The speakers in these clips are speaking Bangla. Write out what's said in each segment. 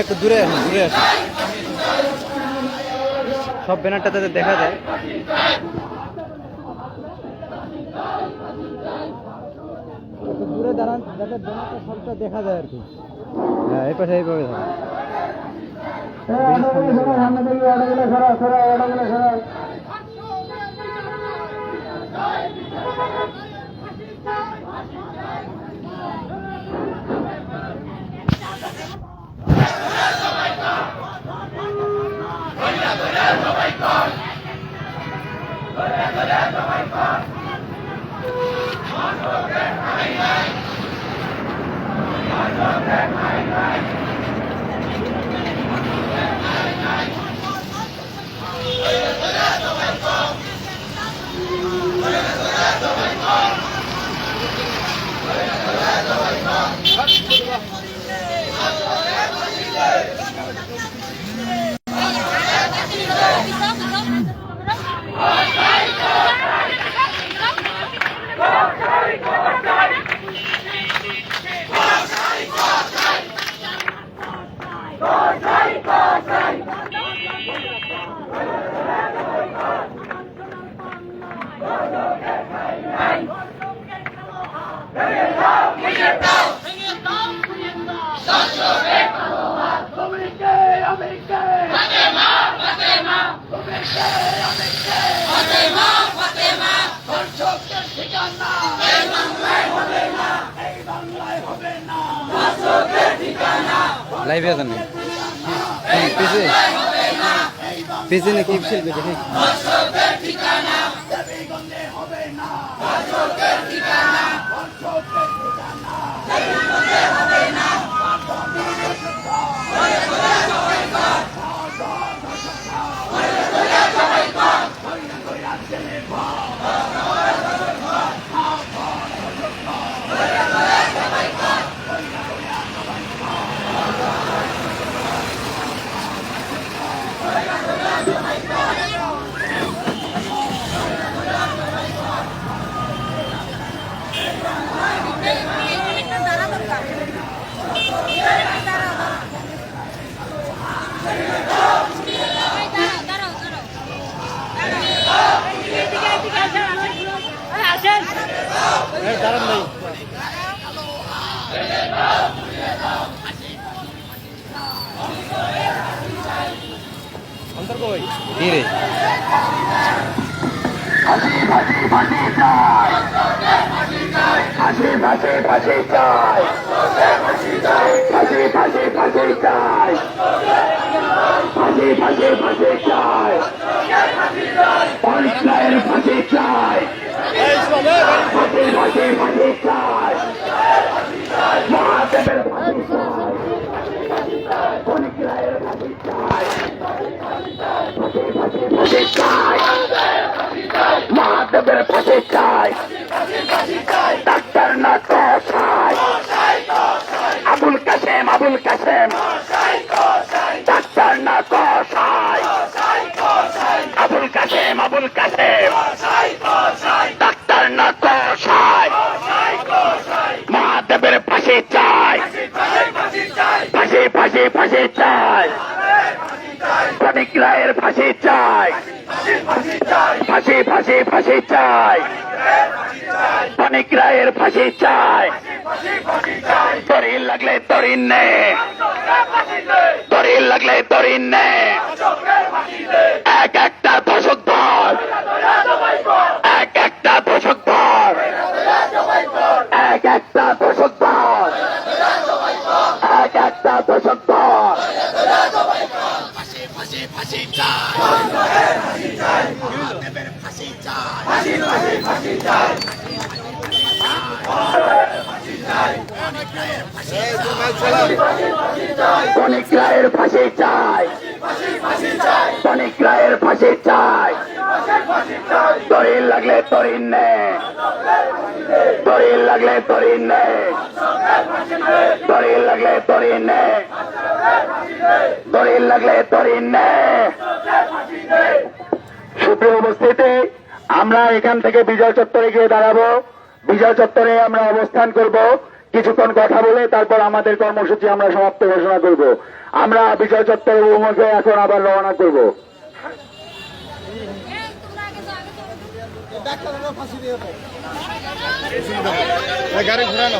একটু দূরে আসুন সব ব্যানারটা তাদের দেখা যায়। একটু দূরে দাঁড়ান যাতে ব্যানারটা সবটা দেখা যায় আর কি। হ্যাঁ এই পাশে এইভাবে লাইভে আছেন পিছে পিছে নাকি শিল্পী দেখে দাঁড়ান ভাই অন্তর কই কি রে মহাদেবের ফাঁসি চাই, ডাক্তার না কসাই, আবুল কাসেম আবুল কাসেম, ডাক্তার না কসাই, আবুল কাসেম আবুল কাসেম, ডাক্তার না কসাই, মহাদেবের ফাঁসি চাই, ফাঁসি ফাঁসি ফাঁসি চাই, অনেক রায়ের ফাঁসি চাই, ফাঁসি ফাঁসি ফাঁসি চাই, অনেক রায়ের ফাঁসি চাই, তরিল লাগলে তরিন নে, তরিল লাগলে তরিন নে, এক একটা দশক ধর, এক একটা দশক ধর, এক একটা দশক ধর, এক একটা দশক ধর, অনেক রায়ের ফাঁসি চাই, অনেক রায়ের ফাঁসি চাই, তরিল লাগলে তরিন নে, তরিল লাগলে তরিন নে, তরিল লাগলে তরিন নে, তরিল লাগলে তরিন নে। সুপ্রিয় উপস্থিতি, আমরা এখান থেকে বিজয় চত্বরে গিয়ে দাঁড়াবো। বিজয় চত্বরে আমরা অবস্থান করব, কিছুক্ষণ কথা বলে তারপর আমাদের কর্মসূচি আমরা সমাপ্ত ঘোষণা করব। আমরা বিজয় চত্বরের অভিমুখে এখন আবার রওনা করব। গাড়ি ঘোরানো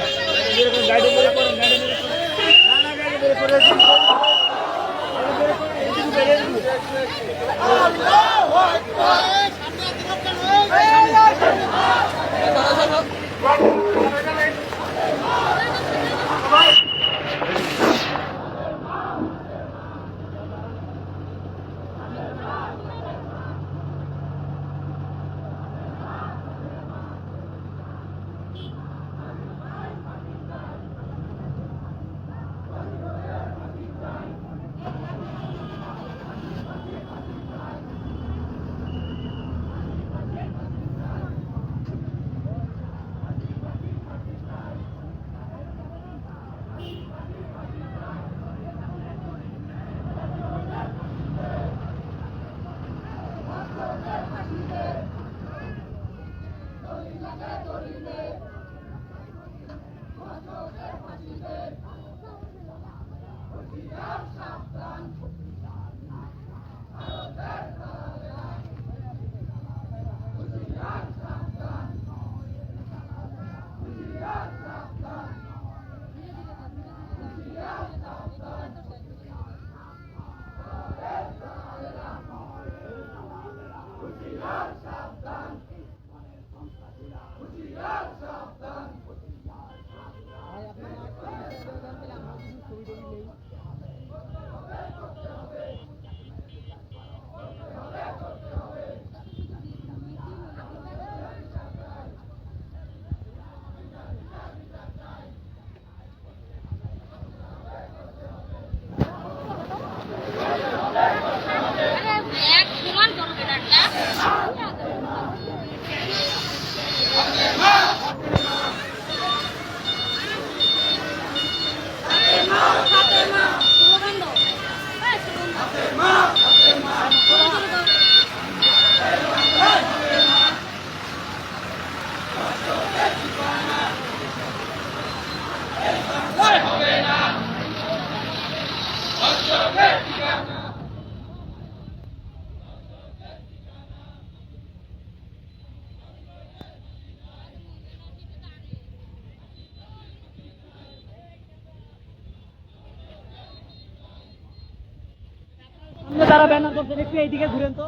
তারা ব্যানার করছেন, একটু এইদিকে ঘুরেন তো।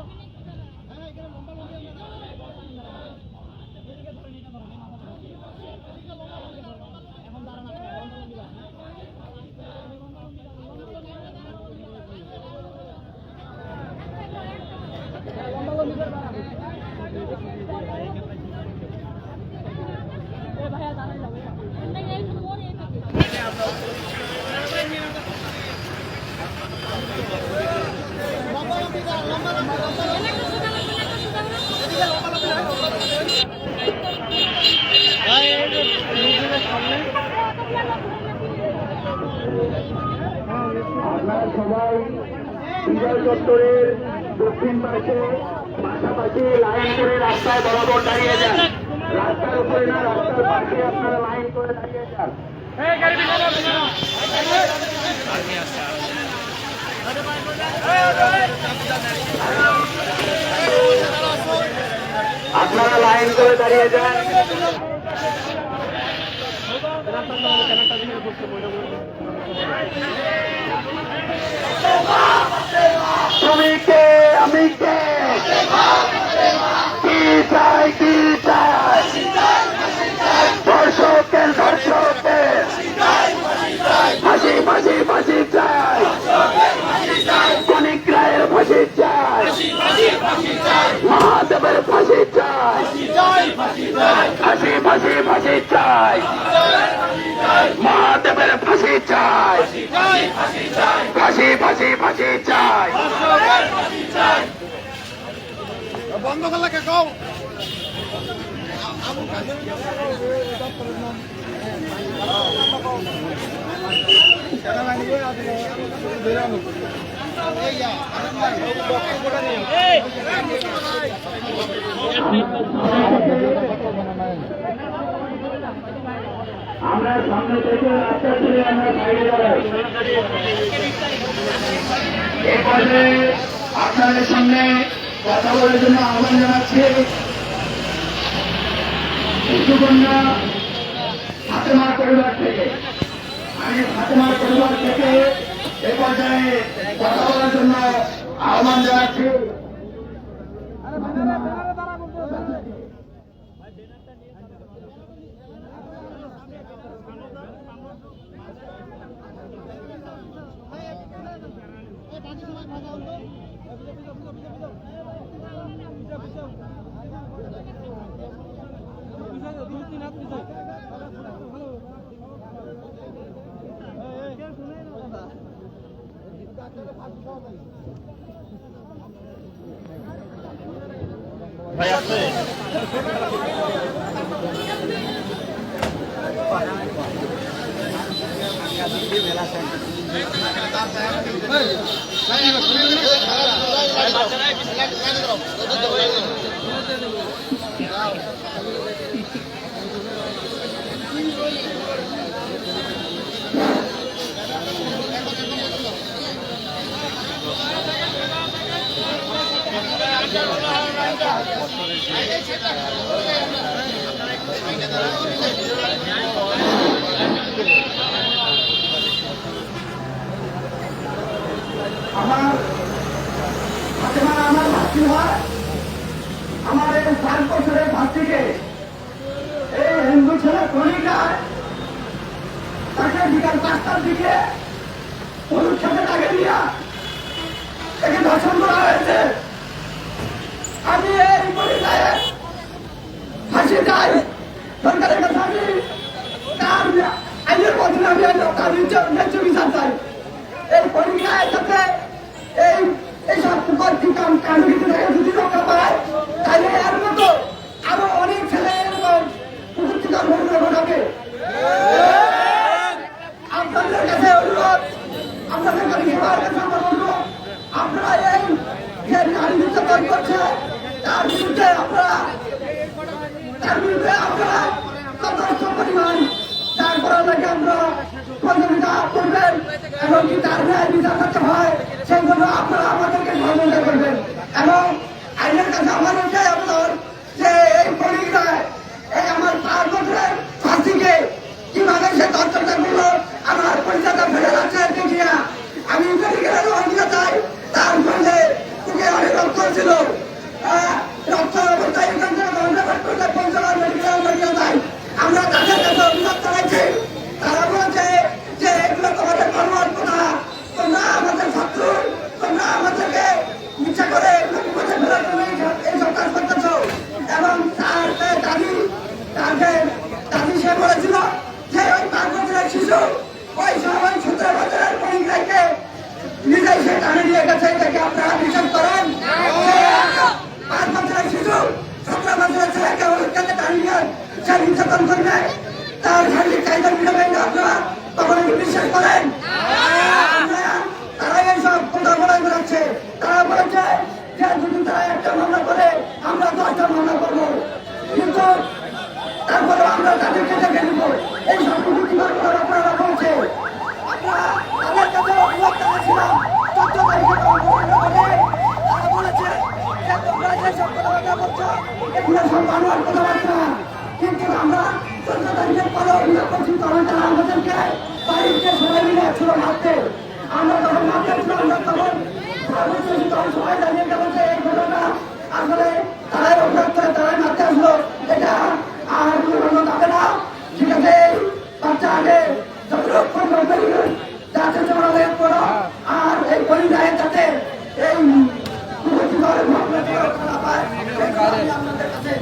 আপনারা সবাই বিজয় চত্বরের দক্ষিণ পাশে পাশাপাশি লাইন করে রাস্তায় বরাবর দাঁড়িয়ে যান। রাস্তার উপরে না, রাস্তার পাশে আপনারা লাইন করে দাঁড়িয়ে যান। আপনারা লাইন করে দাঁড়িয়ে যান। তুমি কে, আমি কে, কি চাই, কি চাই, ধর্ষকের ধর্ষকের ফাঁসি ফাঁসি ফাঁসি চাই, কনিক রায়ের ফাঁসি চাই, মহাদেবের ফাঁসি চাই, ফাঁসি ফাঁসি ফাঁসি চাই, মহাদেবের ফাঁসি চাই, ফাঁসি ফাঁসি ফাঁসি চাই। বন্ধ করলে কে কও আমরা সামনে থেকে রাস্তা ছেড়ে আমরা সাইডে দাঁড়াই। এই পর্যায়ে আপনাদের সামনে কথা বলার জন্য আহ্বান জানাচ্ছি শিশুকন্যা ফাতেমার পরিবার থেকে। আমি ফাতেমার পরিবার থেকে এই পর্যায়ে কথা বলার জন্য আহ্বান জানাচ্ছি। ভাই আছে চাই সরকারের কাছে আমি তার আইনের বদলে আমি তার ন্যায্য বিচার চাই। এই পরীক্ষায় যাতে এইসব কাণ্ডকৃত থেকে যদি রক্ষা পায় তাহলে এর মতো আরো অনেক ছেলে এবং প্রযুক্তিকর ঘটনা ঘটাবে। আপনাদের কাছে অনুরোধ, আপনাদের কাছে সবার কাছে আমার অনুরোধ, আপনারা এই যে নারী নির্যাতন করছে তার বিরুদ্ধে আপনারা যথেষ্ট পরিমাণ তার করার লাগে আমরা সহযোগিতা করবেন এবং কি তার ন্যায় বিচার করতে হয় সেই জন্য আপনারা আমাদেরকে সহযোগিতা করবেন। এবং আইনের কাছে আমার এটাই আবেদন যে এই পরীক্ষায় এই আমার 5 বছরের ফাঁসিকে কিভাবে সে তর্কটা করলো আমার পরিচয়টা ফেলে যাচ্ছে দেখিয়া আমি মেডিকেলের অভিজ্ঞতা চাই। তার ফলে তোকে অনেক রক্ত ছিল, রক্ত অবস্থায় এখান থেকে করতে পঞ্চগড় মেডিকেলের অভিজ্ঞতা চাই। আমরা তাদের কাছে অভিযোগ জানাইছি, তারা বলেছে যে এগুলো তোমাদের কর্মর কথা, তোমরা আমাদের শত্রু, তোমরা আমাদেরকে ইচ্ছা করে বিপদে ফেরার জন্য এই সরকার করতেছ। এবং তার দাবি সে বলেছিল যে ওই 5 বছরের শিশু ওই সময় 17 বছরের পরীক্ষাকে নিজেই সে টানে নিয়ে গেছে, এটাকে আপনারা বিচার করেন। 5 বছরের শিশু 17 বছরের ছেলেকে ওইখানে টানে নিয়ে সে নির্যাতন করবে, তার শারীরিক চাহিদা মিটাবেন আপনারা তখন বিশ্বাস করেন? তারা এইসব কথা বলে বেড়াচ্ছে। তারা বলেছে যে যদি তারা একটা মামলা করে আমরা 10টা মামলা করবো, কিন্তু তারপরে আমরা তাদেরকে দেখে নিব। এই সব আপনারা বলছে আমরা তাদের কাছে অভিযোগ জানিয়েছিলাম 14 তারিখে তারা বলেছে যে তোমরা যেসব কথাবার্তা বলছো এগুলো সব বানোয়ার কথাবার্তা, কিন্তু আমরা 14 তারিখের পরে অভিযোগ করছি তখন তারা আমাদেরকে বাড়িতে সবাই মিলে ছিল মারতে। আমরা যখন মারতে ছিলাম আমরা তখন সবাই জানিয়ে গেল যে এই ঘটনা আসলে তারাই অভিযোগ করে তারাই মারতে আসলো, এটা আর কোনো যাবে না। ঠিক আছে, বাচ্চা আগে যতক্ষণ যাতে চলালে করো আর এই পরিবারের যাতে এই আপনাদের কাছে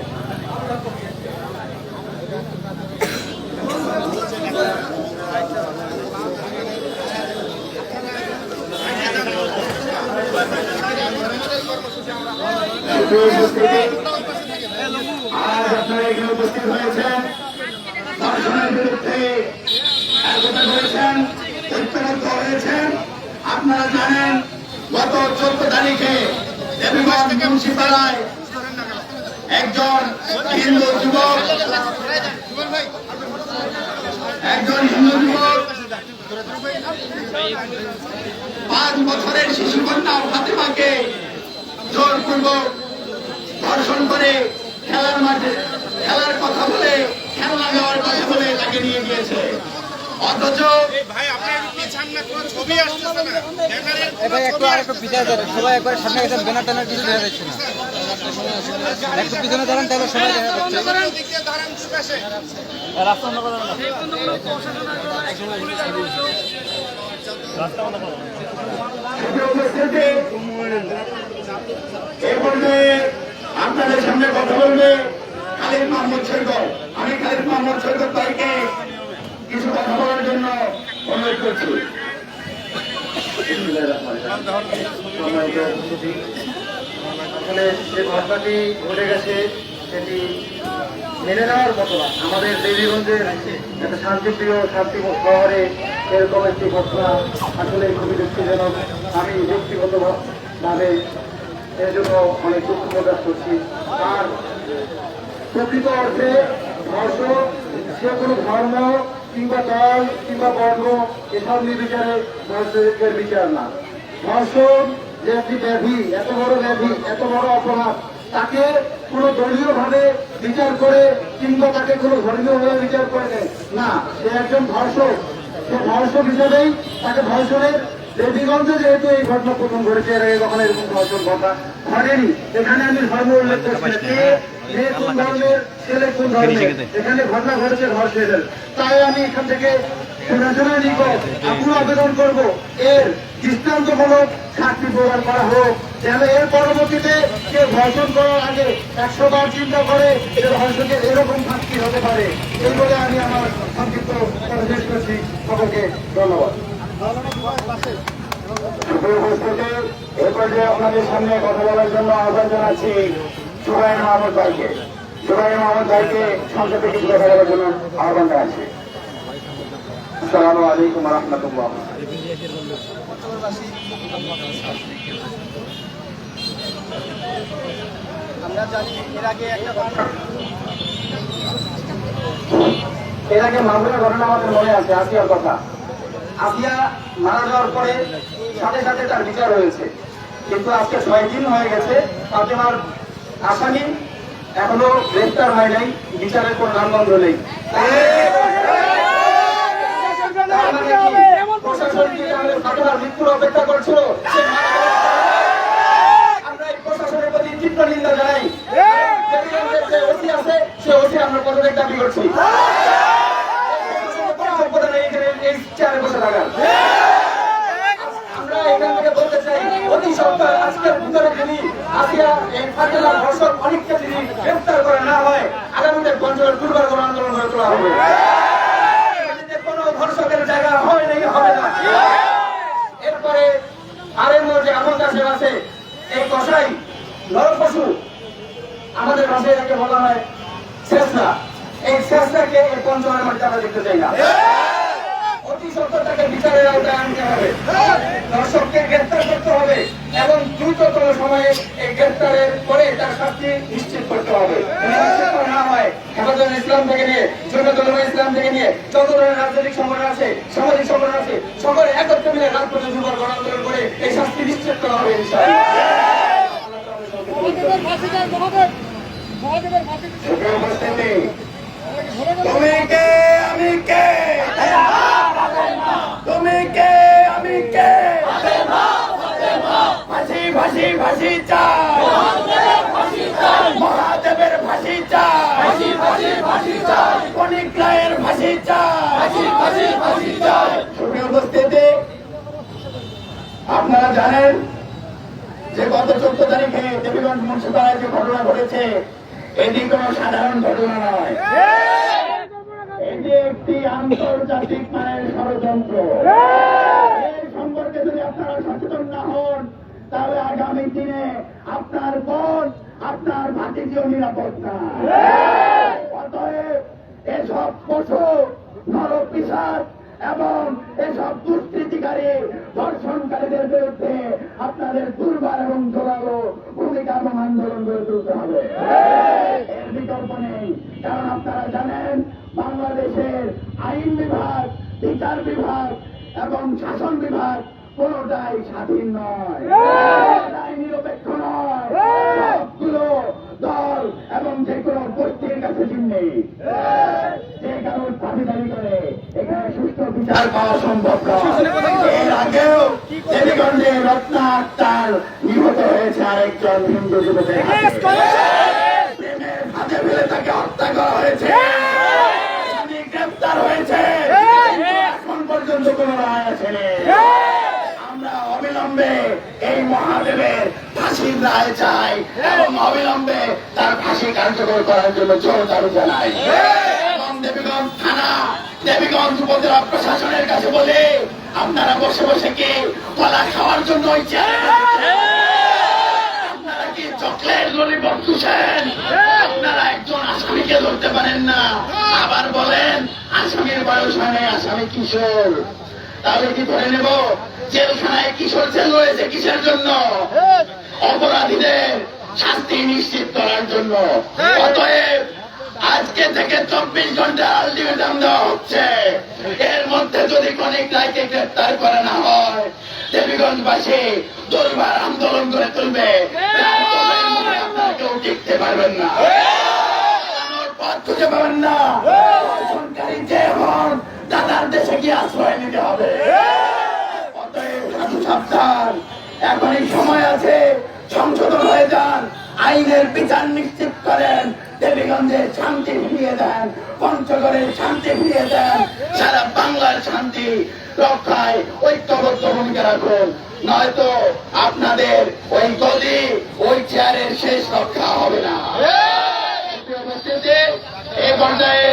আজ আপনারা এখানে উপস্থিত হয়েছেন, ধর্ষণের বিরুদ্ধে একতা করেছেন, ঐক্যবদ্ধ হয়েছেন। আপনারা জানেন গত 14 তারিখে দেবীগঞ্জ মুন্সিপাড়ায় একজন হিন্দু যুবক 5 বছরের শিশু কন্যা ফাতেমাকে জোরপূর্বক ধর্ষণ করে খেলার মাঠে খেলার কথা বলে খেলনা দেওয়ার কথা বলে তাকে নিয়ে গিয়েছে। অথচ ভাই আপনার কি সামনে কোনো ছবি আসতেছে না, ভাই একটু আরেকটু পিছনে দাঁড়ান, সবাই একবার সামনে গেছেন, ব্যানার ট্যানার কিছু দেখা যাচ্ছে না, একটু পিছনে দাঁড়ান তাহলে সবাই দেখা যাচ্ছে। দিকে দাঁড়ান পাশে রাস্তা বন্ধ করেন না। এই পর্যায়ে আপনাদের সামনে কথা বলবে খালিদ মাহমুদ সৈকত। আমি খালিদ মাহমুদ সৈকত ভাইকে কিছু কথা বলার জন্য অনুরোধ করছি। আসলে যে ঘটনাটি ঘটে গেছে সেটি মেনে নেওয়ার মতো না। আমাদের দেবীগঞ্জের একটা শান্তিপ্রিয় শান্তিময় শহরে এরকম একটি ঘটনা আসলে খুবই দুঃখজনক। আমি ব্যক্তিগতভাবে এর জন্য অনেক দুঃখ প্রকাশ করছি। আর প্রকৃত অর্থে ধর্ষণ সে কোনো ধর্ম কিংবা দল কিংবা বর্ণ এসব নির্বিচারে ধর্ষকের বিচার না। ধর্ষণ যে একটি ব্যাধি, এত বড় ব্যাধি, এত বড় অপরাধ, তাকে কোনো দলীয় ভাবে বিচার করে কিংবা তাকে কোনো ধর্মীয় ভাবে বিচার করে নেয় না। সে একজন ধর্ষক, সে ধর্ষক হিসেবেই তাকে ধর্ষণের দেবীগঞ্জে যেহেতু এই ঘটনা প্রথম ঘটেছে, এর আগে কখনো এরকম ধর্ষণ ঘটনা ঘটেনি। এখানে আমি ধর্ম উল্লেখ করছি না, কে মেয়ে কোন ধর্মের ছেলে কোন ধর্মের, এখানে ঘটনা ঘটেছে ধর্ষণের। তাই আমি এখান থেকে প্রশাসনের নিকট আকুল আবেদন করব, এর দৃষ্টান্তমূলক শাস্তি প্রদান করা হোক। যেন এর পরবর্তীতে কেউ ধর্ষণ করার আগে 100 বার চিন্তা করে যে ধর্ষকের এরকম শাস্তি হতে পারে। এই বলে আমি আমার সংক্ষিপ্ত কথা শেষ করছি। সকলকে ধন্যবাদ। এ পর্যায়ে আপনাদের সামনে কথা বলার জন্য আহ্বান জানাচ্ছি সুবাইর মাহমুদ ভাইকে। সুবাইর মাহমুদ ভাইকে সংসদে কিছু কথা বলার জন্য আহ্বান জানাচ্ছি। আসসালামু আলাইকুম রহমতুল্লাহ। আমরা জানি এর আগে এর আগে মামলার ঘটনা আমাদের মনে আছে, আসিয়ার কথা। আসিয়া মারা যাওয়ার পরে সাথে সাথে তার বিচার হয়েছে, কিন্তু আজকে 6 দিন হয়ে গেছে ফাতেমার আসামি এখনো গ্রেফতার হয় নাই, বিচারের কোন নামগন্ধ নেই। প্রশাসন কি তাহলে ফাতেমার মৃত্যুর অপেক্ষা করছিল? আমরা এই প্রশাসনের প্রতি তীব্র নিন্দা জানাই। যে ওসি আছে সে ওসি আমরা পদত্যাগ দাবি করছি। এই চেয়ারে বসে থাকার আমরা এখান থেকে বলতে চাই, অতি সত্তর আজকের ভিতরে যদি আসিয়া এই ফাতেমার ধর্ষক অনেককে যদি গ্রেফতার করে না হয়, আগামীতে পঞ্চগড় দুর্বার কোনো আন্দোলন করে তোলা হবে। কোনো ধর্ষকের জায়গা হয় নাই, হবে না। এরপরে আরের মধ্যে আমল কাছে আছে এই কষাই নরপশু, আমাদের ভাষায় এটাকে বলা হয় শেষরা। এই শেষরাকে এই পঞ্চগড়ের মধ্যে আমরা দেখতে চাই না। অতি সত্তরটাকে বিচারের আওতায় আনতে হবে, দর্শককে গ্রেফতার করতে হবে এবং দ্রুততম সময়ে এই গ্রেফতারের পরে তার শাস্তি নিশ্চিত করতে হবে। না হয় হেফাজত ইসলাম থেকে নিয়ে জমিয়তুল উলামা ইসলাম থেকে নিয়ে যত ধরনের রাজনৈতিক সংগঠন আছে, সামাজিক সংগঠন আছে, সকলে একত্রে মিলে রাজপথে যুবক গণ আন্দোলন করে এই শাস্তি নিশ্চিত করা হবে ইনশাআল্লাহ। তুমি কে আমি কে, তুমি কে আমি কে, ফাঁসি ফাঁসি ফাঁসি চাই, মহাদেবের ফাঁসি চাই, কনিক রায়ের ফাঁসি চাই। সুপ্রিয় উপস্থিতি, আপনারা জানেন যে গত 14 তারিখে দেবীগঞ্জ মুন্সিপাড়ায় যে ঘটনা ঘটেছে, এটি কোন সাধারণ ঘটনা নয়, এটি একটি আন্তর্জাতিক মানের ষড়যন্ত্র। এই সম্পর্কে যদি আপনারা সচেতন না হন, তাহলে আগামী দিনে আপনার বোন, আপনার ভাতিজিও নিরাপদ না। অতএব এসব পশু নরপিশাচ এবং এসব দুষ্কৃতিকারী ধর্ষণকারীদের বিরুদ্ধে আপনাদের দুর্বার এবং জোরালো ভূমিকা এবং আন্দোলন গড়ে তুলতে হবে। এর বিকল্প নেই, কারণ আপনারা জানেন বাংলাদেশের আইন বিভাগ, বিচার বিভাগ এবং শাসন বিভাগ কোনটাই স্বাধীন নয়, কোনটাই নিরপেক্ষ নয়। সবগুলো দল এবং যে কোনো গোষ্ঠীর কাছে জিম্মি, যে কারোর দাবি করে এখানে সুষ্ঠু বিচার পাওয়া সম্ভব নয়। এর আগেও দেবীগঞ্জে রত্না আক্তার নিহত হয়েছে আরেকজন হিন্দু যুবকের প্রেমের ফাঁদে ফেলে তাকে হত্যা করা হয়েছে, গ্রেফতার হয়েছে, এখন পর্যন্ত কোন রায় আসেনি। আমরা অবিলম্বে এই মহাদেবের ফাঁসির রায় চাই এবং অবিলম্বে তার ফাঁসি কার্যকর করার জন্য জোর দাবি জানাই। এবং দেবীগঞ্জ থানা, দেবীগঞ্জ উপজেলা প্রশাসনের কাছে বলে, আপনারা বসে বসে কি কলা খাওয়ার জন্য আপনারা কি চকলেট ললিপপ খুঁজছেন? আপনারা একজন আসামিকে ধরতে পারেন না, আবার বলেন আসামির বয়স হয় নাই, আসামি কিশোর। তাহলে কি ধরে নেব? জেলখানায় কিশোর জেল রয়েছে কিসের জন্য? অপরাধীদের শাস্তি নিশ্চিত করার জন্য। অতএব আজকে থেকে 24 ঘন্টা আলটিমেটাম দেওয়া হচ্ছে, এর মধ্যে যদি কনিক রায়কে গ্রেফতার করা না হয়, দেবীগঞ্জবাসী দুর্বার আন্দোলন করে তুলবে, আপনারা কেউ টিকতে পারবেন না, পথ খুঁজে পাবেন না। সরকারি যে হন দাদার দেশে গিয়ে আশ্রয় নিতে হবে। অতএব সাধু সাবধান, এখনই সময় আছে, সংশোধন হয়ে যান, আইনের বিচার নিশ্চিত করেন, দেবীগঞ্জের শান্তি ফিরিয়ে দেন, পঞ্চগড়ের শান্তি ফিরিয়ে দেন, সারা বাংলার শান্তি রক্ষায় ঐক্যবদ্ধ ভূমিকা রাখুন। নয়তো আপনাদের ওই গদি ওই চেয়ারের শেষ রক্ষা হবে না। উপস্থিতি, এই পর্যায়ে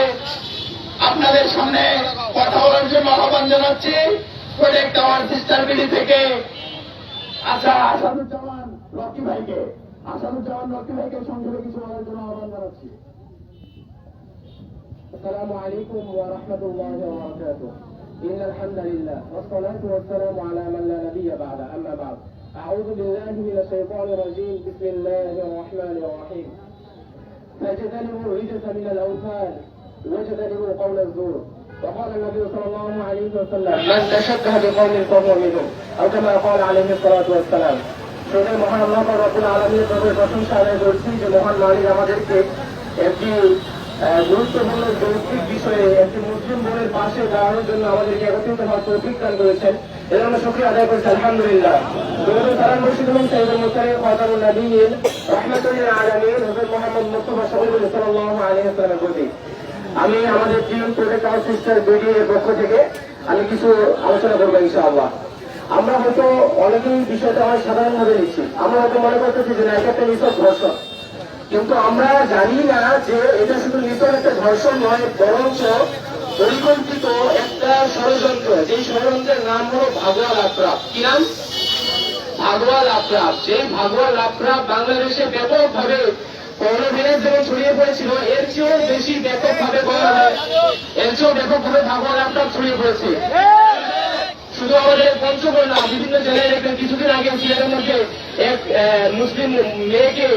আপনাদের সামনে কথা বলার জন্য আহ্বান জানাচ্ছি প্রজেক্ট আওয়ার সিস্টার বিডি থেকে আসাদুজ্জামান রকি ভাইকে সংক্ষেপে কিছু বলার জন্য আহ্বান জানাচ্ছি। السلام عليكم ورحمة الله وبركاته. إن الحمد لله والصلاة والسلام على من لا نبي بعد. أما بعد، أعوذ بالله من الشيطان الرجيم. بسم الله الرحمن الرحيم. فاجتنبوا الرجس من الأوثان واجتنبوا قول الزور. وقال النبي صلى الله عليه وسلم: من تشبه بقوم فهو منهم، أو كما قال عليه الصلاة والسلام. সুতরাং মহান আল্লাহ রব্বুল আলামিনের প্রশংসা আদায় করছি যে মহান মালিক আমাদেরকে একটি গুরুত্বপূর্ণ যৌক্তিক বিষয়ে একটি মুসলিম বোনের পাশে দাঁড়ানোর জন্য আমাদেরকে একত্রিত হওয়ার তৌফিক দান করেছেন। এর জন্য শুকরিয়া আদায় করছি আলহামদুলিল্লাহ। দরুদ সালাম বর্ষিত হন সাইয়্যিদুল মুরসালিন খাতামুন নবিয়্যিন রাহমাতুল লিল আলামিন হযরত মুহাম্মদ মুস্তাফা সাল্লাল্লাহু আলাইহি ওয়াসাল্লামের প্রতি। আমি আমাদের team project our sister BD এর পক্ষ থেকে আমি কিছু আলোচনা করবো ইনশাআল্লাহ। আমরা হয়তো অনেকেই বিষয়টা আমার সাধারণভাবে নিচ্ছি। আমরা হয়তো মনে করতেছি যে না, এটা একটা নিছক ধর্ষণ, কিন্তু আমরা জানি না যে এটা শুধু নিছক একটা ধর্ষণ নয়, বরঞ্চ পরিকল্পিত একটা ষড়যন্ত্র। যেই ষড়যন্ত্রের নাম হলো ভাগোয়া লাভরাব। কি নাম? ভাগোয়া লাভরাব। যেই ভাগোয়া লাভরাব বাংলাদেশে ব্যাপকভাবে করোনা যেমন ছড়িয়ে পড়েছিল, এর চেয়েও বেশি ব্যাপকভাবে ভাগোয়া লাভরাব ছড়িয়ে পড়েছে। শুধু আমাদের পঞ্চগড় না, বিভিন্ন জেলায় দেখবেন কিছুদিন আগে সিলেটের মধ্যে এক মুসলিম মেয়েকে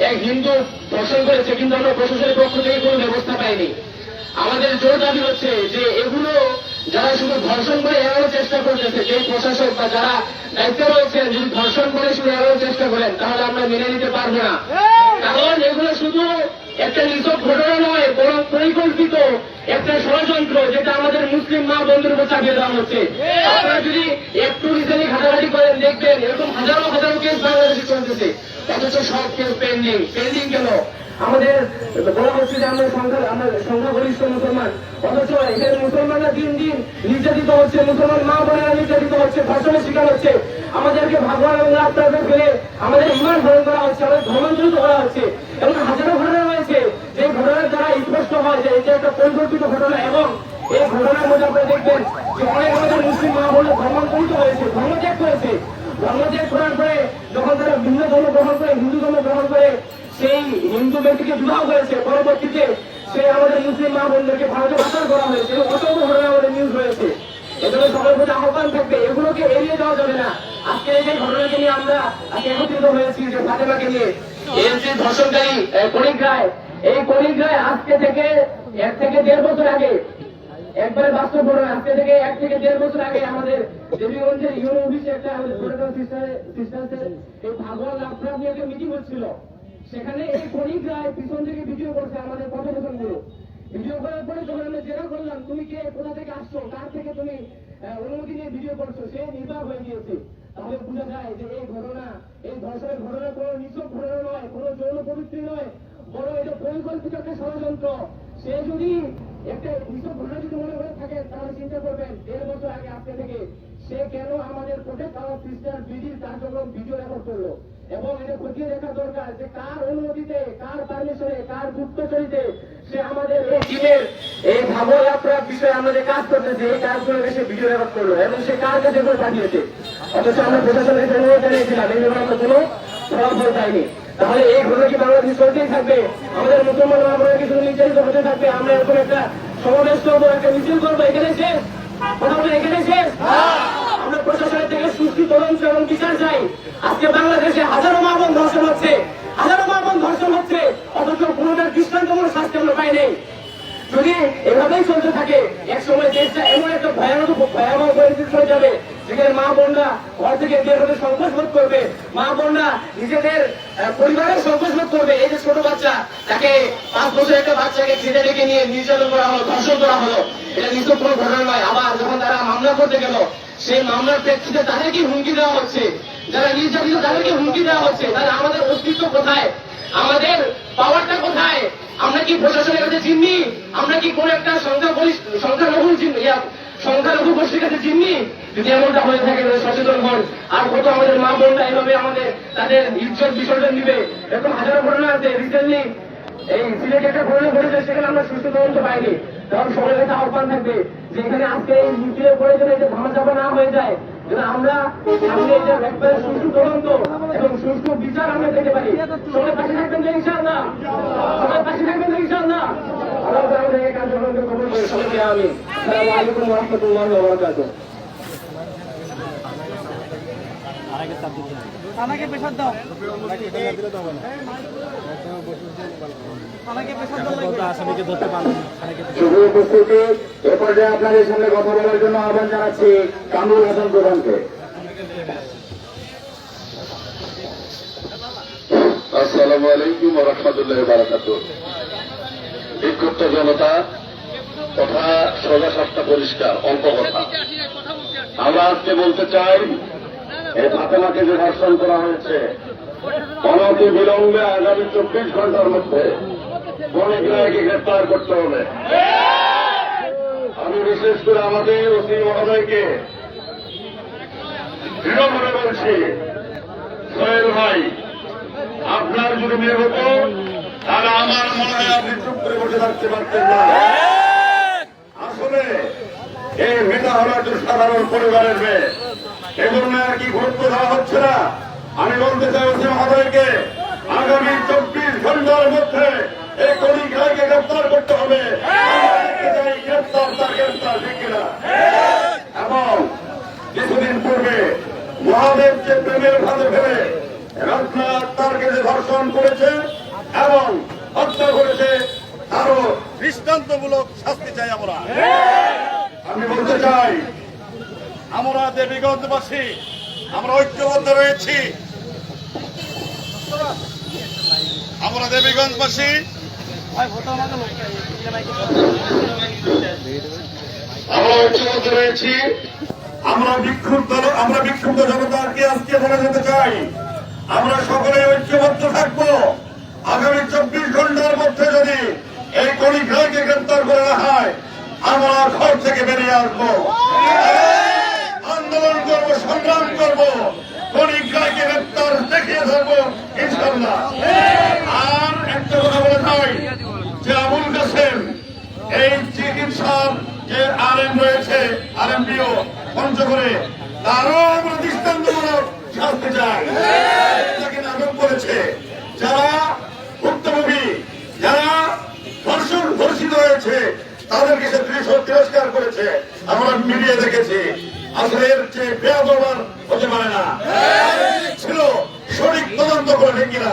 এক হিন্দু ধর্ষণ করেছে, কিন্তু আমরা প্রশাসনের পক্ষ থেকে কোনো ব্যবস্থা পাইনি। আমাদের জোর দাবি হচ্ছে যে এগুলো যারা শুধু ধর্ষণ করে এড়ানোর চেষ্টা করতেছে, যে প্রশাসক বা যারা দায়িত্বে রয়েছেন, যদি ধর্ষণ করে শুধু এড়ানোর চেষ্টা করেন তাহলে আমরা মেনে নিতে পারবো না। কারণ এগুলো শুধু একটা নিছক ঘটনা নয়, বরং পরিকল্পিত একটা ষড়যন্ত্র, যেটা আমাদের মুসলিম মা বন্ধুর উপর চাপিয়ে দেওয়া হচ্ছে। আপনারা যদি একটু রিসেন্টলি ঘাটাঘাটি করেন দেখবেন এরকম হাজারো হাজারো কেস বাংলাদেশে চলতেছে, অথচ সব কেস পেন্ডিং কেন? আমাদের বলা হচ্ছে যে আমরা সংখ্যাগরিষ্ঠ মুসলমান, অথচ এখানে মুসলমানরা দিন দিন নির্যাতিত হচ্ছে, মুসলমান মা বোনেরা নির্যাতিত হচ্ছে, ধর্ষণের শিকার হচ্ছে। আমাদেরকে ভাগবান এবং রাস্তাতে ফেলে আমাদের ইমান হরণ করা হচ্ছে, আমাদের ধর্মান্তরিত করা হচ্ছে। এবং হাজারো ঘটনা রয়েছে যে ঘটনার দ্বারা স্পষ্ট হয় যে এটা একটা পরিকল্পিত ঘটনা। এবং এই ঘটনার মধ্যে আপনি দেখবেন যে অনেক আমাদের মুসলিম মা বোনেরা ধর্মান্তরিত হয়েছে, ধর্মত্যাগ করেছে। ধর্মত্যাগ করার পরে যখন তারা ভিন্ন ধর্ম গ্রহণ করে, হিন্দু ধর্ম গ্রহণ করে, সেই হিন্দু ব্যক্তিকে বিবাহ করেছে, পরবর্তীতে সে আমাদের মুসলিম মা বোনদেরকে ভারতে পাচার করা হয়েছে। অসংখ্য ঘটনা আমাদের নিউজ হয়েছে। এজন্য সবার প্রতি আহ্বান থাকবে, এগুলোকে এড়িয়ে যাওয়া যাবে না। আজকে এই যে ঘটনাকে নিয়ে আমরা আজকে একত্রিত হয়েছি, যে ফাতেমাকে নিয়ে, এর যে ধর্ষণকারী কনিক রায়, এই কনিক রায় আজকে থেকে 1 থেকে 1.5 বছর আগে, একবারে বাস্তব ঘটনা, আজকে থেকে 1 থেকে 1.5 বছর আগে আমাদের দেবীগঞ্জের ইউনো অফিসে একটা আমাদের সিস্টারের এই ভাগোয়া লাভরাব নিয়ে একটা মিটিং হচ্ছিল। সেখানে এই কনিক রায় পিছন থেকে ভিডিও করছে আমাদের কথোপকথন গুলো। ভিডিও করার পরে যখন আমরা জেরা করলাম, তুমি কে, কোথা থেকে আসছো, কার থেকে তুমি অনুমতি নিয়ে ভিডিও করছো, সে নির্বাক হয়ে গিয়েছে। তাহলে বোঝা যায় যে এই ঘটনা, এই ধর্ষণের ঘটনা কোনো নিছক ঘটনা নয়, কোনো যৌন প্রবৃত্তি নয়, বড় এটা পরিকল্পিত একটা ষড়যন্ত্র। সে যদি একটা নিছক ঘটনা যদি মনে করে থাকে, তাহলে চিন্তা করবেন 1.5 বছর আগে আপনি থেকে সে কেন আমাদের প্রজেক্ট আওয়ার সিস্টার বিডির কার্যক্রম ভিডিও রেকর্ড করলো। এবং এটা খতিয়ে দেখা দরকার যে কার অনুমতিতে, কার পারমিশনে, কার গুপ্তচরিতে সে আমাদের এই টিমের এই ভাগোয়া লাভরাব বিষয়ে আমরা যে কাজ করতেছি, এই কাজগুলো সে ভিডিও রেকর্ড করলো এবং সে কার কাছে করে পাঠিয়েছে। অথচ আমরা প্রশাসনের অনুরোধ জানিয়েছিলাম, এই ব্যাপারে আমরা কোনো ফলাফল পাইনি। তাহলে এই ঘটনা কি বাংলাদেশ চলতেই থাকবে? আমাদের মুসলমান আমরা কিছু নির্যাতিত হতে থাকবে? আমরা এরকম একটা সমাবেশ করবো, একটা মিছিল করবো, এখানে শেষ? কথা বলে এখানে শেষ? আমরা প্রশাসনের থেকে সুষ্ঠু তদন্ত এবং বিচার চাই। আজকে বাংলাদেশে হাজারো মা বোন ধর্ষণ হচ্ছে, অথচ কোনোটার দৃষ্টান্তমূলক শাস্তি আমরা পাই নেই। যদি এভাবেই চলতে থাকে, এক সময় দেশটা এমন একটা ভয়াবহ পরিস্থিতি হয়ে যাবে, যেখানে মা বোনরা ঘর থেকে বের হতে সংকোচ বোধ করবে, মা বোনরা নিজেদের পরিবারের সংকোচ বোধ করবে। এই যে ছোট বাচ্চা, তাকে 5 বছরের একটা বাচ্চাকে খেতে ডেকে নিয়ে নির্যাতন করা হলো, ধর্ষণ করা হলো, এটা নিছক কোনো ঘটনা নয়। আবার যখন তারা মামলা করতে গেল, সেই মামলার প্রেক্ষিতে তাদেরকে হুমকি দেওয়া হচ্ছে, যারা নির্যাতিত তাদেরকে হুমকি দেওয়া হচ্ছে। তাহলে আমাদের অস্তিত্ব কোথায়? আমাদের পাওয়ারটা কোথায়? আমরা কি প্রশাসনের কাছে চিনি? আমরা কি কোন একটা সংখ্যালঘু সংখ্যালঘু গোষ্ঠীর কাছে চিনি। যদি এমনটা হয়ে থাকে সচেতন হন। আর কত আমাদের মা বোনরা এইভাবে আমাদের তাদের ইজ্জত বিসর্জন দিবে, এরকম হাজারো ঘটনা আছে। রিসেন্টলি এই সিলেটে একটা ঘটনা ঘটেছে, সেখানে আমরা সুস্থ তদন্ত পাইনি। তখন সকলের কাছে আহ্বান থাকবে যে এখানে আজকে এই মিছিলে পড়ে যেন এটা ধামাচাপা না হয়ে যায়, যেন আমরা সামনে এটা একবারে সুষ্ঠু তদন্ত এবং সুষ্ঠু বিচার আমরা পেতে পারি। সবাই পাশে থাকবেন তো ইনশাআল্লাহ, সবাই পাশে থাকবেন তো ইনশাআল্লাহ। আল্লাহ আমাদের এই কার্যক্রমকে কবুল করে। সবাইকে আমিন। আসসালামু আলাইকুম ওয়া রাহমাতুল্লাহি ওয়া বারাকাতুহু। থানাকে প্রেসার দাও, থানাকে প্রেসার দাও, আসামিকে ধরতে পারলাম। শুধু উপস্থিতি এ পর্যায়ে আপনাদের সামনে কথা বলার জন্য আহ্বান জানাচ্ছি কামরুল হাসান প্রধানকে। আসসালামু আলাইকুম ওয়া রাহমাতুল্লাহি ওয়া বারাকাতুহু। বিক্ষুব্ধ জনতা, কথা সোজা সাপটা পরিষ্কার, অল্প কথা। আমরা আজকে বলতে চাই, এই ফাতেমাকে যে ধর্ষণ করা হয়েছে, অনতি বিলম্বে আগামী 24 ঘন্টার মধ্যে বণিক রায়কে গ্রেপ্তার করতে হবে। আমি বিশেষ করে আমাদের ওসি মহোদয়কে দৃঢ়ভাবে বলছি, সোহেল ভাই, আপনার যদি মেয়ে হতো তাহলে আমার মনে হয় আপনি চুপ করে বসে থাকতে পারতেন না। আসলে এই মেয়েটা হলো একজন সাধারণ পরিবারের মেয়ে, এজন্য আর কি গুরুত্ব দেওয়া হচ্ছে না। আমি বলতে চাই ওসি মহোদয়কে আগামী 24 ঘন্টার মধ্যে এই কলিক রায়কে গ্রেপ্তার করতে হবে। গ্রেপ্তার তার গ্রেপ্তার ঠিক কিনা? এবং কিছুদিন পূর্বে মহাদেবকে প্রেমের ফাঁদে ফেলে রত্না আক্তারকে যে ধর্ষণ করেছে এবং হত্যা করেছে, আরো দৃষ্টান্তমূলক শাস্তি চাই আমরা। আমি বলতে চাই, আমরা দেবীগঞ্জবাসী আমরা ঐক্যবদ্ধ রয়েছি। আমরা দেবীগঞ্জবাসী আমরা ঐক্যবদ্ধ রয়েছি। আমরা বিক্ষুব্ধ জনতাকে আজকে বলে যেতে চাই, আমরা সকলে ঐক্যবদ্ধ থাকবো। আগামী 24 ঘন্টার মধ্যে যদি এই কলিক রায়কে গ্রেপ্তার করে না হয়, আমরা ঘর থেকে বেরিয়ে আসবো, আন্দোলন করবো, সংগ্রাম করবো, কলিক রায়কে গ্রেপ্তার দেখিয়ে থাকবো ইনশাআল্লাহ। আর একটা কথা বলে চাই যে আবুল কাসেম এই চিকিৎসার যে আরএম রয়েছে, আরএমপিও পঞ্চগড়ে, তারও আমরা দৃষ্টান্তমূলক শাস্তি চাই। তাকে নাটক করেছে, যারা ভুক্তভোগী, যারা ধর্ষিত হয়েছে, তাদেরকে সে তিরস্কার করেছে। আমরা মিডিয়া দেখেছি। আসলে এর চেয়ে বেয়াদব হতে পারে না। ছিল সঠিক তদন্ত করে ঠিক কিনা?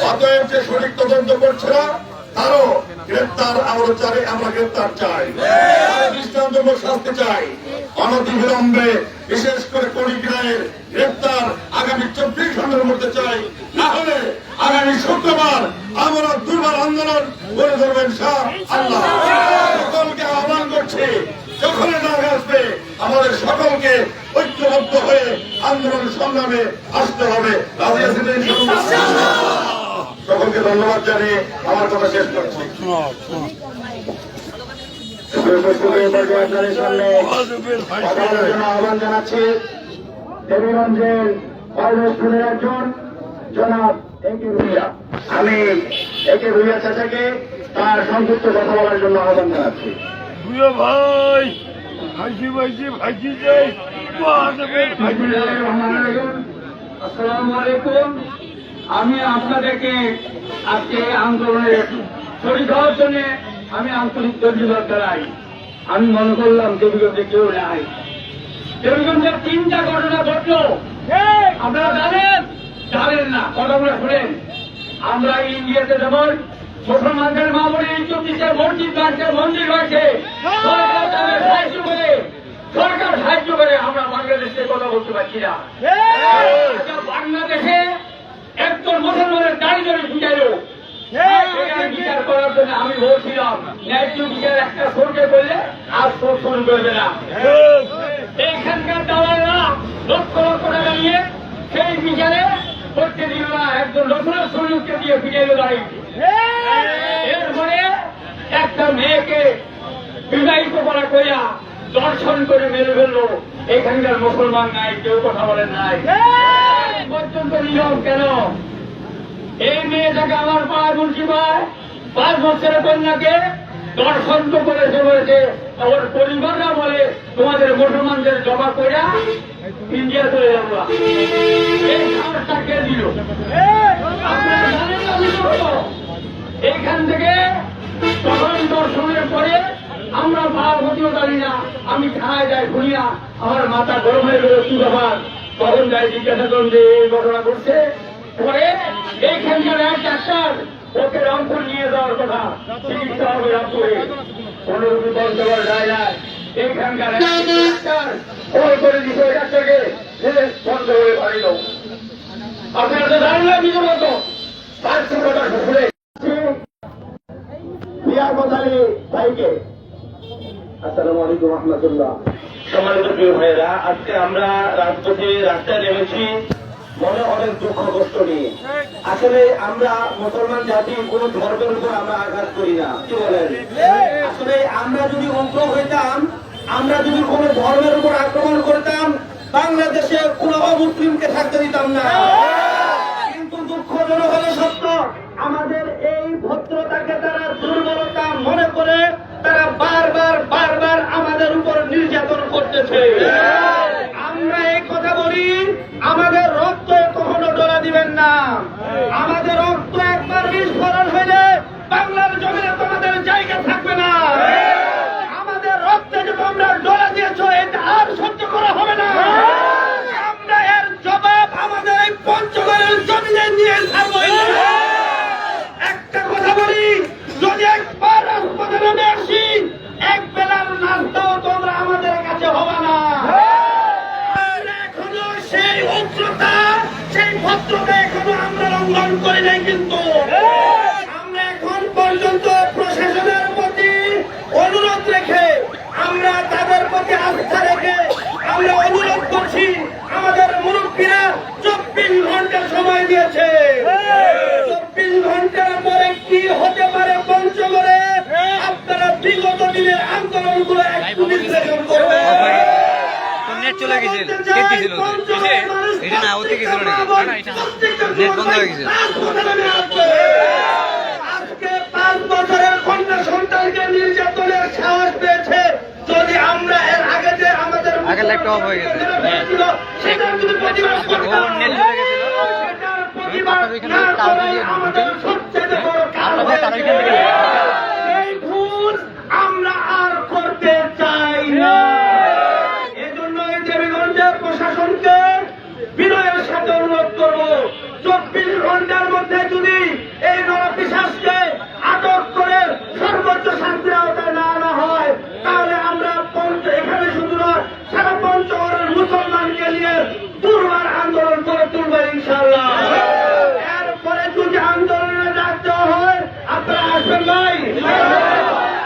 অতএব যে সঠিক তদন্ত করছে না, তারও গ্রেপ্তার আমরা গ্রেপ্তার চাই, দৃষ্টান্তমূলক শাস্তি চাই অনতি বিলম্বে। বিশেষ করে কলিক রায়ের গ্রেপ্তার আগামী 24 ঘন্টার মধ্যে চাই, না হলে আগামী শুক্রবার আমরা দুর্বার আন্দোলন করে ধরবেন ইনশাআল্লাহ। সকলকে আহ্বান করছি, যখনই ডাক আসবে আমাদের সকলকে ঐক্যবদ্ধ হয়ে আন্দোলন সংগ্রামে আসতে হবে। রাজি আছেন তো ইনশাআল্লাহ? সকলকে ধন্যবাদ জানিয়ে আমার কথা শেষ করছি। আপনাদের সামনে কথা বলার জন্য আহ্বান জানাচ্ছি দেবীগঞ্জের কর্মস্থলের একজন জনাব একে ভুইয়া। আমি একে ভুইয়া চাচাকে তার সংক্ষিপ্ত কথা বলার জন্য আহ্বান জানাচ্ছি। ভাই হাসি ভাইজি ভাইজি যাই। আসসালামু আলাইকুম। আমি আপনাদেরকে আজকে আন্দোলনে শরীর হওয়ার জন্য আমি আন্তরিক ধন্যবাদ জানাই। আমি মনে করলাম দেবীগঞ্জে কেউ নাই। দেবীগঞ্জের 3টা ঘটনা ঘটল, আপনারা জানেন না, কথাগুলো শুনেন। আমরা ইন্ডিয়াতে যেমন মুসলমানদের মা বলে ইজ্জত দিচ্ছে, মসজিদ বাড়ছে, মন্দির বাড়ছে, সরকার তাদের সাহায্য করে, সরকার সাহায্য করে। আমরা বাংলাদেশে কথা বলতে পারছি না। বাংলাদেশে একজন মুসলমানের দাঁড়িয়ে ধরে বুঝাইল বিচার করার জন্য। আমি বলছিলাম ন্যায্য বিচার একটা সরকার করলে আর সব শুরু করবে না। এইখানকার দালালরা লক্ষ লক্ষ টাকা নিয়ে সেই বিচারে করতে দিল না। একজন রসুলের শরীরকে দিয়ে ফিরিয়ে দাঁড়িয়ে এরপরে একটা মেয়েকে বিবাহিত করা কইয়া দর্শন করে মেরে ফেললো। এখানকার মুসলমান নাই, কেউ কথা বলেন নাই। এই পর্যন্ত নিয়ম কেন? এই মেয়েটাকে আমার পায় বলছি ভাই, 5 বছরের কন্যাকে দর্শন তো করেছে বলেছে, আমার পরিবাররা বলে তোমাদের মুসলমানদের জমা করে ইন্ডিয়া চলে যাবো। এই সাহসটা কে দিল? আপনারা জানেন না বিদ্রোহ? এইখান থেকে তখন দর্শনের পরে আমরা ভাবতিও জানি না, আমি খায় যাই শুনিয়া আমার মাথা গরম হয়ে গেল। কি ব্যাপার? তখন যাই জিজ্ঞাসা করুন যে এই ঘটনা ঘটছে। পরে এইখানকার এক ডাক্তার ওকে রংপুর নিয়ে যাওয়ার কথা, চিকিৎসা হবে রংপুরে, কোনো রুগী বলতে পারা যায় না। এইখানকার এক ডাক্তার ফোন করে দিচ্ছে ওই ডাক্তারকে, বন্ধ হয়ে পারিল। আপনারা তো জানেন না নিজের মতো কথা শুনে ভাইকে। আসসালামু আলাইকুম রহমতুল্লাহ। সম্মানিত প্রিয় ভাইয়েরা, আজকে আমরা রাজপথে রাস্তায় নেমেছি মনে অনেক দুঃখ কষ্ট নিয়ে। আসলে আমরা মুসলমান জাতি কোন ধর্মের উপর আমরা আঘাত করি না, কি বলেন? আসলে আমরা যদি অঙ্ক হইতাম, আমরা যদি কোন ধর্মের উপর আক্রমণ করতাম, বাংলাদেশে কোন অমুসলিমকে থাকতে দিতাম না। কিন্তু দুঃখজনক হলে সত্য, আমাদের এই ভদ্রতাকে তারা দুর্বলতা মনে করে তারা বারবার আমাদের উপর নির্যাতন করতেছে। আমরা এই কথা বলি, আমাদের রক্ত কখনো ডোলা দিবেন না। আমাদের রক্ত একবার বিস্ফোরণ হইলে বাংলার জমিনে তোমাদের জায়গা থাকবে না। আমাদের রক্তে যে তোমরা ডোলা দিয়েছ, এটা আর সহ্য করা হবে না। আমরা এর জবাব আমাদের এই পঞ্চগড়ের জমিনে নিয়ে থাকবো। একটা কথা বলি, যদি একবার রাজপথে নেমে আসি, এক বেলার নাস্তাও তোমরা আমাদের কাছে হবে না। এখনো সেই উগ্রতা, সেই ভদ্রতা এখনো আমরা লঙ্ঘন করি নাই। কিন্তু আমরা এখন পর্যন্ত প্রশাসনের প্রতি অনুরোধ রেখে, আমরা তাদের প্রতি আস্থা রেখে আমরা অনুরোধ করছি, আমাদের মুরব্বীরা 24 ঘন্টা সময় দিয়েছে। 24 ঘন্টার পরে কি হতে পারে পঞ্চগড়ে, আপনারা বিগত দিনের আন্দোলনগুলো একটু বিশ্লেষণ করবেন। নেট চলে গেছিল, কেটেছিল, এটা না হতে গেছিল নাকি? নেট বন্ধ হয়ে গেছিল। আজকে 5 বছরের কন্যা সন্তানকে নির্যাতনের সাহস পেয়েছে। যদি আমরা এর আগে যে আমাদের আগে লাইটটা অফ হয়ে গেছে, সেটার যদি প্রতিবাদ করতাম, নেট চলে গেছিল। সেটার প্রতিবাদ না করে আমাদের সবচেয়ে বড় কারণ এই ভুল আমরা আর করতে চাই না। এজন্য এই দেবীগঞ্জের প্রশাসনকে বিনয়ের সাথে অনুরোধ করবো, 24 ঘন্টার মধ্যে যদি এই নরপিশাচকে আটক করে সর্বোচ্চ শাস্তির আওতায় না আনা হয়, তাহলে আমরা এখানে শুধু নয়, সারা পঞ্চগড়ের মুসলমানকে নিয়ে দুর্বার আন্দোলন করে তুলবো ইনশাআল্লাহ। এরপরে যদি আন্দোলনে ডাক দেওয়া হয়, আপনারা আসবেন ভাই,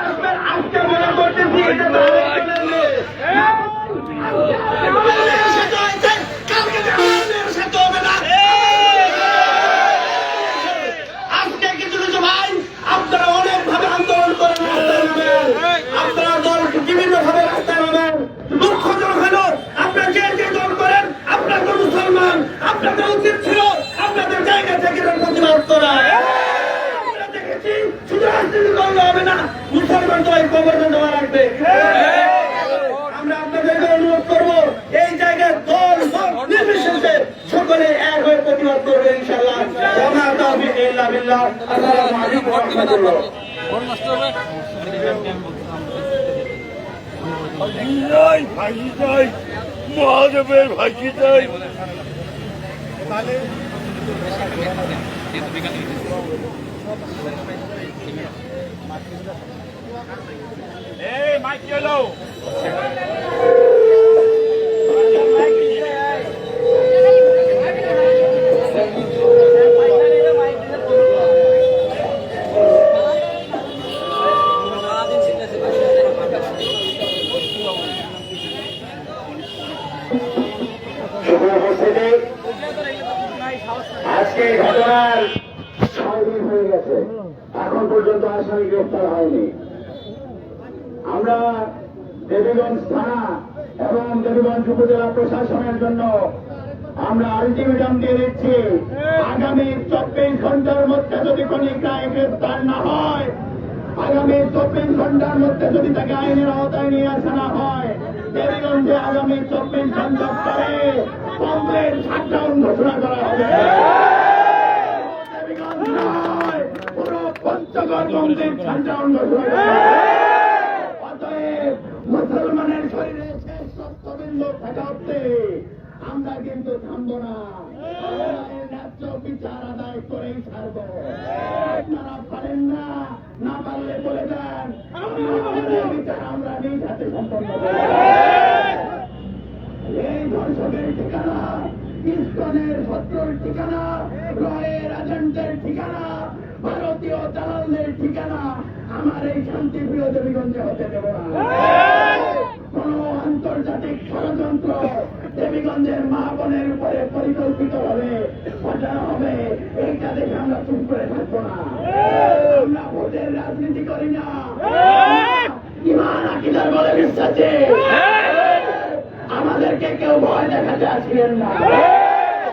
আসবেন। আজকে মনে করতেছি এটা আজকে কিছু কিছু ভাই আপনারা অনেকভাবে আন্দোলন করেন, আপনারা দল বিভিন্ন ভাবে রাস্তায় নামেন। দুঃখজনক হল, আপনারা যে দল করেন, আপনারা তো মুসলমান, আপনাদের উচিত ছিল আপনাদের জায়গা থেকে প্রতিবাদ করা। আমরা দেখেছি শুধু রাজনীতি করলে হবে না, মুসলমান তো এই গভর্নমেন্ট দেওয়া রাখবে। আমরা আপনাদেরকে অনুরোধ করবো, এই জায়গায় দল নির্বিশেষে সকলে এক হয়ে প্রতিবাদ করবে ইনশাআল্লাহ। ওমা তাওফীক ইল্লা বিল্লাহ। আসসালামু আলাইকুম ওয়া রাহমাতুল্লাহ। ফাঁসি চাই, মহাদেবের ফাঁসি চাই। এই মাইক গেলো। আজকে ঘটনার 6 দিন হয়ে গেছে, এখন পর্যন্ত আসামি গ্রেফতার হয়নি। আমরা দেবীগঞ্জ থানা এবং দেবীগঞ্জ উপজেলা প্রশাসনের জন্য আমরা আলটিমেটাম দিয়ে দিচ্ছি, আগামী 24 ঘন্টার মধ্যে যদি খনিক রায় গ্রেফতার না হয়, আগামী 24 ঘন্টার মধ্যে যদি তাকে আইনের আওতায় নিয়ে আসা না হয়, দেবীগঞ্জে আগামী 24 ঘন্টা পরে কমপ্লেট শাটডাউন ঘোষণা করা হবে। দেবীগঞ্জ নয়, পুরো পঞ্চগড় কমপ্লেট শাটডাউন ঘোষণা করা হবে। অতএব মুসলমানের শরীরে শেষ রক্তবিন্দু থাকা অব্দি আমরা কিন্তু থামবো না, ন্যায্য বিচার আদায় করেই ছাড়বো। আপনারা পারেন না, না পারলে বলে দেন, বিচার আমরা নিজ হাতে সম্পন্ন করব। এই ধর্ষকের ঠিকানা, ইস্কনের শত্রুর ঠিকানা, রয়ের এজেন্টের ঠিকানা, ভারতীয় দালালদের ঠিকানা আমার এই শান্তিপ্রিয় দেবীগঞ্জে হতে দেব না। কোন আন্তর্জাতিক ষড়যন্ত্র দেবীগঞ্জের মা বোনের উপরে পরিকল্পিত হবে, পাঠানো হবে, এইটা দেখে আমরা চুপ করে থাকবো না। আমরা ভোটের রাজনীতি করি না, ইমান আকিদার বলে বিশ্বাসে আমাদেরকে কেউ ভয় দেখাতে আসবেন না।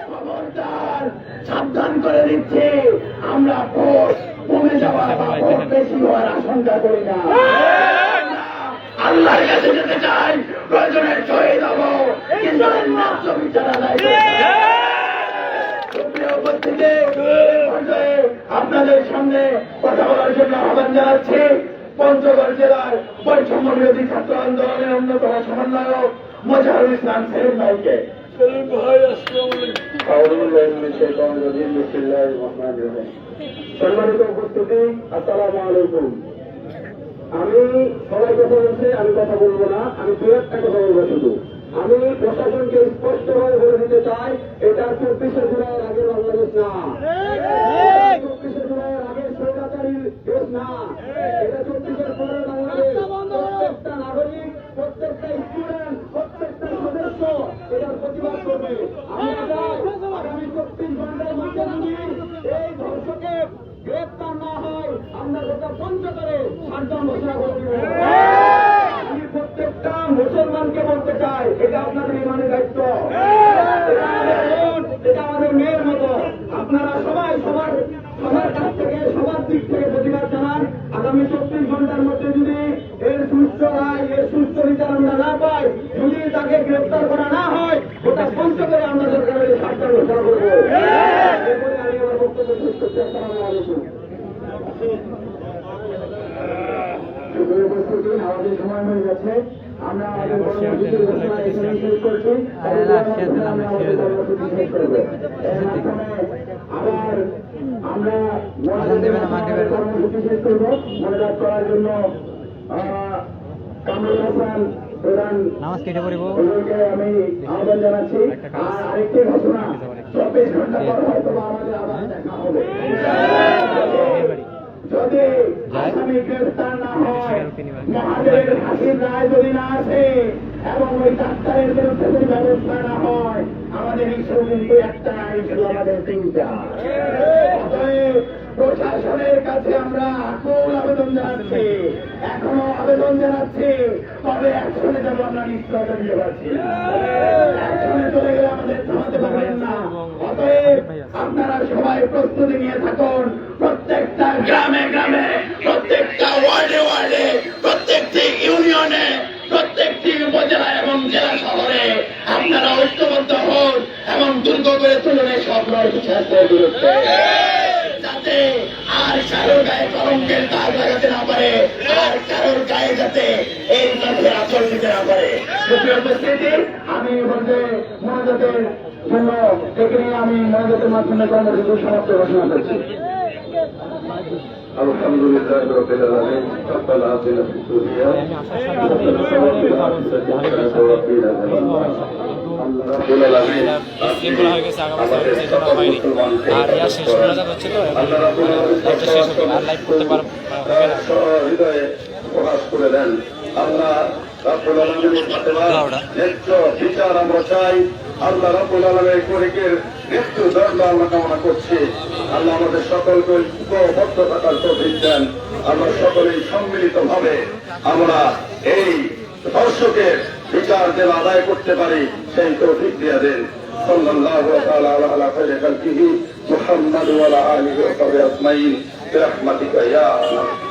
খবরদার, সাবধান করে দিচ্ছি, আমরা ভোট কমে যাওয়ার বা ভোট বেশি হওয়ার আশঙ্কা করি না। আল্লাহর কাছে যেতে চাই, প্রয়োজনে শহীদ হব, কিন্তু ন্যায্য বিচার আদায় করব। সুপ্রিয় উপস্থিতি, আপনাদের সামনে কথা বলার জন্য আহ্বান জানাচ্ছি পঞ্চগড় জেলার বৈষম্য বিরোধী ছাত্র আন্দোলনের অন্যতম সমন্বয়ক মোজাহারুল ইসলাম সেলিম ভাইকে। সম্মানিত উপস্থিতি, আসসালামু আলাইকুম। আমি সবাই কথা বলছি, আমি কথা বলবো না, আমি দু একটা কথা বলবো শুধু। আমি প্রশাসনকে স্পষ্টভাবে বলে দিতে চাই, এটা 24শে জুলাইয়ের আগের বাংলাদেশ না, 24শে জুলাইয়ের আগের স্বৈরাচারীর দেশ না, এটা 24-এর পরের বাংলাদেশ। প্রত্যেকটা নাগরিক, প্রত্যেকটা স্টুডেন্ট, প্রত্যেকটা সদস্য এটার প্রতিবাদ করবে। আমরা চাই আগামী 24 ঘন্টার মধ্যে যদি এই ধর্ষকের গ্রেপ্তার না হয়, আমরা গোটা পঞ্চগড়ে শাটডাউন ঘোষণা করে দিব। আমি প্রত্যেকটা মুসলমানকে বলতে চাই, এটা আপনাদের ইমানের দায়িত্ব, এটা আমাদের মেয়ের মতো। আপনারা সবাই সবার কাছ থেকে, সবার দিক থেকে প্রতিবাদ জানান। আগামী 24 ঘন্টার মধ্যে যদি এর সুস্থ রায়, এর সুস্থ বিচার আমরা না পাই, যদি তাকে গ্রেপ্তার করা না হয়, গোটা পঞ্চগড়ে আমরা দরকার শাটডাউন ঘোষণা করবো। এরপরে আমি আমার বক্তব্য শেষ করছি। আসসালামু আলাইকুম। আমাদের সময় হয়ে গেছে, আমরা আমাদের কর্মসূচির ঘোষণা এখানে শেষ করছি। আবার আমরা কর্মসূচি শেষ করবো। মনোজাত করার জন্য কামরুল হাসান প্রধান হুজুরকে আমি আহ্বান জানাচ্ছি। আর আরেকটি ঘোষণা, 24 ঘন্টা পর হয়তো আমাদের আবার দেখা হবে। যদি আসামি গ্রেফতার না হয়, মহাদেবের ফাঁসির রায় যদি না আসে এবং ওই ডাক্তারের বিরুদ্ধে যদি ব্যবস্থা না হয়, আমাদের ইস্যু কিন্তু একটা, ইস্যু আমাদের তিনটা। অতএব প্রশাসনের কাছে আমরা আকুল আবেদন জানাচ্ছি, এখনো আবেদন জানাচ্ছি, তবে অ্যাকশনে যাব আমরা নিশ্চয়তা দিতে পারছি না। অ্যাকশনে চলে গেলে আমাদের থামাতে পারবেন না। অতএব আপনারা সবাই প্রস্তুতি নিয়ে থাকুন। প্রত্যেকটা গ্রামে গ্রামে, প্রত্যেকটা ওয়ার্ডে ওয়ার্ডে, প্রত্যেকটি ইউনিয়নে, প্রত্যেকটি উপজেলা এবং জেলা শহরে আপনারা ঐক্যবদ্ধ হন এবং দুর্গ করে তুলুন সব নৈতিকের বিরুদ্ধে, যাতে আর কারোর গায়ে কলঙ্কের দাগ লাগাতে না পারে, আর কারোর গায়ে যাতে এই মাঠের আচরণ দিতে না পারে। সুপ্রিয় উপস্থিতি, আমি বলতে মনোজাতের জন্য এখানে আমি মনোজাতের মাধ্যমে কর্মসূচি সমাপ্ত ঘোষণা করছি। আলহামদুলিল্লাহ রাব্বিল আলামিন রাব্বানা আতিনা ফিদ দুনিয়া হৃদয়ে প্রকাশ করে দেন। আল্লাহ রাব্বুল আলামিনের ন্যায্য বিচার আমরা চাই। আল্লাহ রাব্বুল আলামিনের শরীকের মৃত্যু দণ্ড আমরা কামনা করছি। আল্লাহ আমাদের সকলকে ঐক্যবদ্ধ থাকার তৌফিক দেন। আমরা সকলেই সম্মিলিত ভাবে আমরা এই ধর্ষকের বিচার যেন আদায় করতে পারি সেই তৌফিক দিয়ে দেন। সাল্লাল্লাহু তাআলা আলা খায়রি খালকিহি মুহাম্মাদ ওয়া আলা আলিহি ওয়া সাহবিহি আজমাইন বিরহমাতিকা ইয়া আরহামার